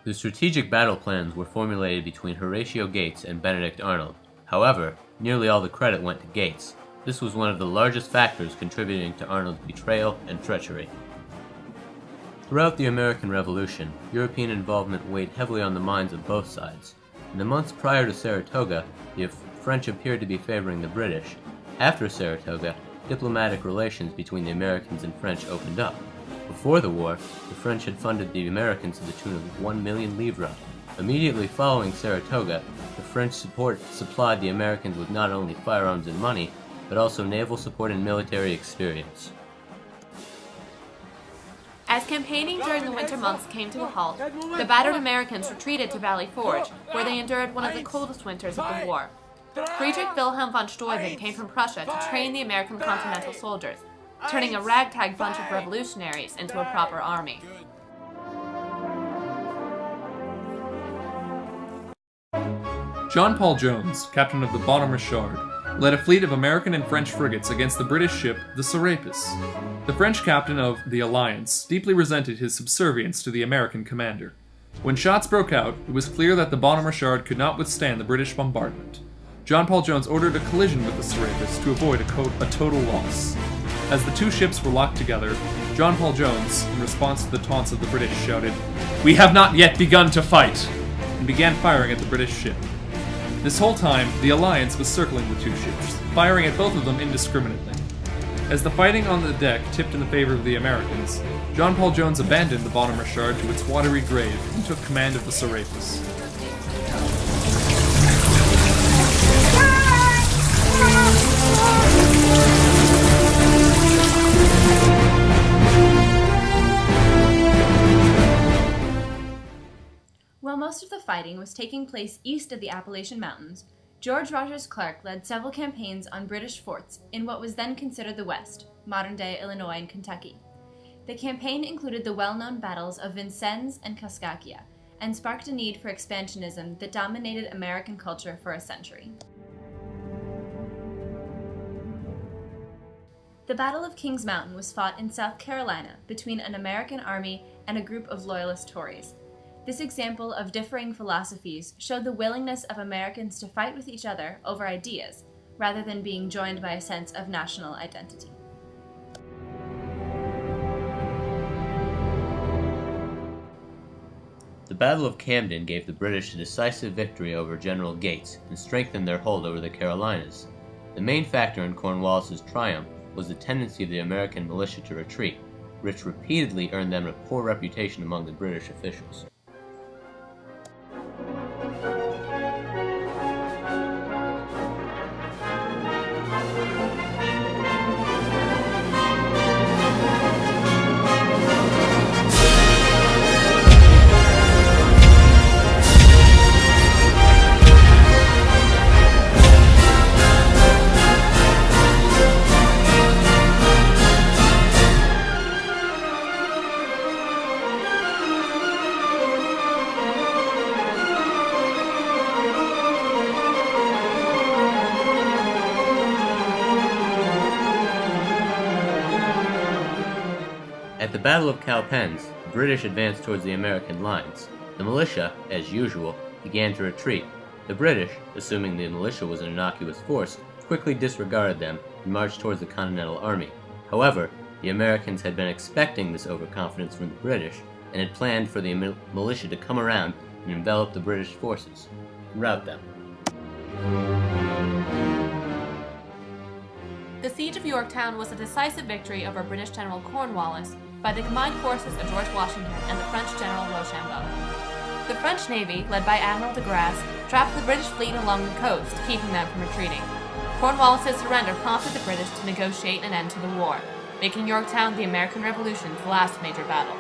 The strategic battle plans were formulated between Horatio Gates and Benedict Arnold. However, nearly all the credit went to Gates. This was one of the largest factors contributing to Arnold's betrayal and treachery. Throughout the American Revolution, European involvement weighed heavily on the minds of both sides. In the months prior to Saratoga, the French appeared to be favoring the British. After Saratoga, diplomatic relations between the Americans and French opened up. Before the war, the French had funded the Americans to the tune of 1 million livres. Immediately following Saratoga, the French support supplied the Americans with not only firearms and money, but also naval support and military experience. As campaigning during the winter months came to a halt, the battered Americans retreated to Valley Forge, where they endured one of the coldest winters of the war. Friedrich Wilhelm von Steuben came from Prussia to train the American Continental soldiers, turning a ragtag bunch of revolutionaries into a proper army. John Paul Jones, captain of the Bonhomme Richard, led a fleet of American and French frigates against the British ship, the Serapis. The French captain of the Alliance deeply resented his subservience to the American commander. When shots broke out, it was clear that the Bonhomme Richard could not withstand the British bombardment. John Paul Jones ordered a collision with the Serapis to avoid a total loss. As the two ships were locked together, John Paul Jones, in response to the taunts of the British, shouted, "We have not yet begun to fight!" and began firing at the British ship. This whole time, the Alliance was circling the two ships, firing at both of them indiscriminately. As the fighting on the deck tipped in the favor of the Americans, John Paul Jones abandoned the Bonhomme Richard to its watery grave and took command of the Serapis. While most of the fighting was taking place east of the Appalachian Mountains, George Rogers Clark led several campaigns on British forts in what was then considered the West, modern-day Illinois and Kentucky. The campaign included the well-known battles of Vincennes and Kaskaskia, and sparked a need for expansionism that dominated American culture for a century. The Battle of Kings Mountain was fought in South Carolina between an American army and a group of loyalist Tories. This example of differing philosophies showed the willingness of Americans to fight with each other over ideas, rather than being joined by a sense of national identity. The Battle of Camden gave the British a decisive victory over General Gates and strengthened their hold over the Carolinas. The main factor in Cornwallis's triumph was the tendency of the American militia to retreat, which repeatedly earned them a poor reputation among the British officials. At the Battle of Cowpens, the British advanced towards the American lines. The militia, as usual, began to retreat. The British, assuming the militia was an innocuous force, quickly disregarded them and marched towards the Continental Army. However, the Americans had been expecting this overconfidence from the British and had planned for the militia to come around and envelop the British forces and rout them. The Siege of Yorktown was a decisive victory over British General Cornwallis by the combined forces of George Washington and the French General Rochambeau. The French Navy, led by Admiral de Grasse, trapped the British fleet along the coast, keeping them from retreating. Cornwallis's surrender prompted the British to negotiate an end to the war, making Yorktown the American Revolution's last major battle.